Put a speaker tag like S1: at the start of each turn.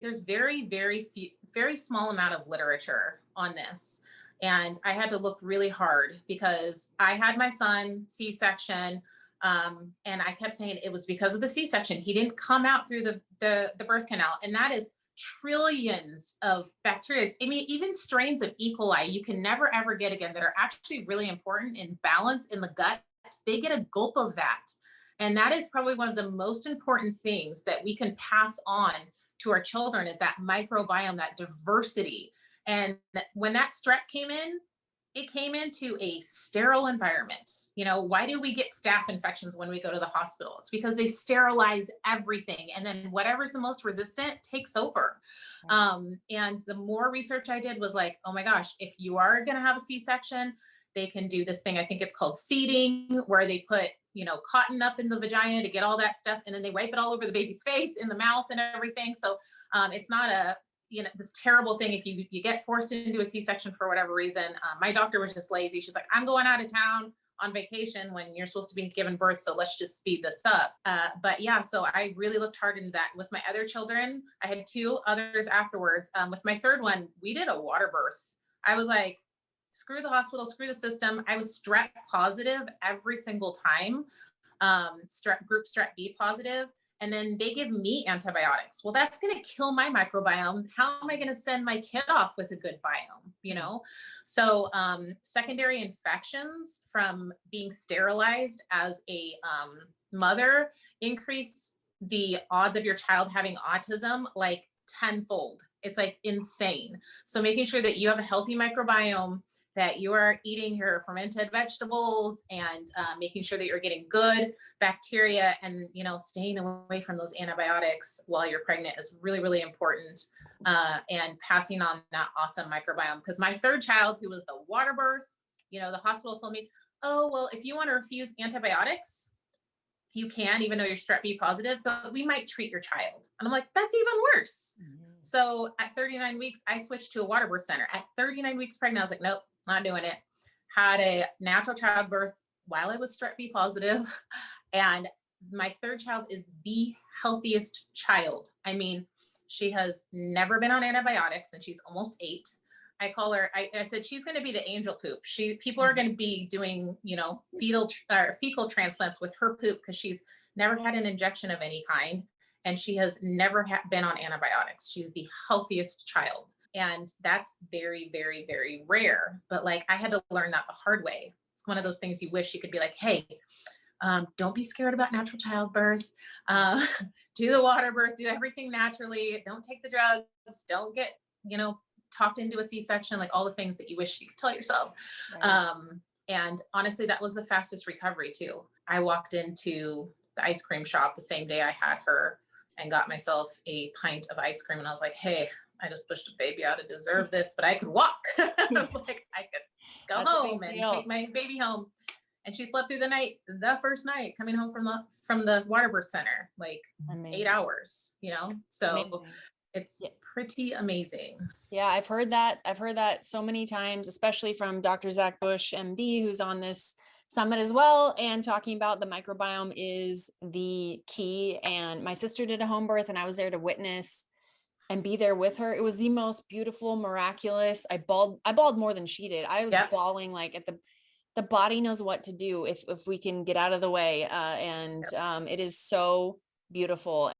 S1: there's very small amount of literature on this. And I had to look really hard because I had my son C-section. And I kept saying it was because of the C-section. He didn't come out through the birth canal. And that is trillions of bacteria. I mean, even strains of E. coli you can never ever get again that are actually really important in balance in the gut. They get a gulp of that. And that is probably one of the most important things that we can pass on to our children is that microbiome, that diversity. And when that strep came in, it came into a sterile environment. You know, why do we get staph infections when we go to the hospital? It's because they sterilize everything. And then whatever's the most resistant takes over. And the more research I did was like, oh my gosh, if you are going to have a C-section, they can do this thing. I think it's called seeding, where they put, cotton up in the vagina to get all that stuff. And then they wipe it all over the baby's face, in the mouth and everything. So it's not this terrible thing if you get forced into a C-section for whatever reason. My doctor was just lazy. She's like, I'm going out of town on vacation when you're supposed to be giving birth, so let's just speed this up. But yeah, so I really looked hard into that. With my other children, I had two others afterwards. With my third one, we did a water birth. I was like, screw the hospital, screw the system. I was strep positive every single time, group strep B positive. And then they give me antibiotics. Well, that's going to kill my microbiome. How am I going to send my kid off with a good biome? So secondary infections from being sterilized as a mother increase the odds of your child having autism like tenfold. It's like insane. So making sure that you have a healthy microbiome, that you are eating your fermented vegetables, and making sure that you're getting good bacteria, and staying away from those antibiotics while you're pregnant is really, really important. And passing on that awesome microbiome. Because my third child, who was the water birth, the hospital told me, oh, well, if you want to refuse antibiotics, you can, even though you're strep B positive, but we might treat your child. And I'm like, that's even worse. So at 39 weeks, I switched to a water birth center. At 39 weeks pregnant, I was like, nope, not doing it. Had a natural childbirth while I was strep B positive. And my third child is the healthiest child. I mean, she has never been on antibiotics, and she's almost 8. I call her, I said, she's going to be the angel poop. People are going to be doing, fecal transplants with her poop, because she's never had an injection of any kind. And she has never been on antibiotics. She's the healthiest child. And that's very, very, very rare. But like, I had to learn that the hard way. It's one of those things you wish you could be like, hey, don't be scared about natural childbirth. Do the water birth, do everything naturally. Don't take the drugs. Don't get, talked into a C-section, like all the things that you wish you could tell yourself. Right. And honestly, that was the fastest recovery too. I walked into the ice cream shop the same day I had her and got myself a pint of ice cream. And I was like, hey, I just pushed a baby out. I deserve this, but I could walk. I was like, I could go home and take my baby home. And she slept through the night, the first night coming home from the water birth center, like Amazing. 8 hours, so Amazing. It's pretty amazing.
S2: Yeah. I've heard that so many times, especially from Dr. Zach Bush, MD, who's on this summit as well, and talking about the microbiome is the key. And my sister did a home birth, and I was there to witness and be there with her. It was the most beautiful, miraculous. I bawled more than she did. I was bawling like at the body knows what to do if we can get out of the way. It is so beautiful.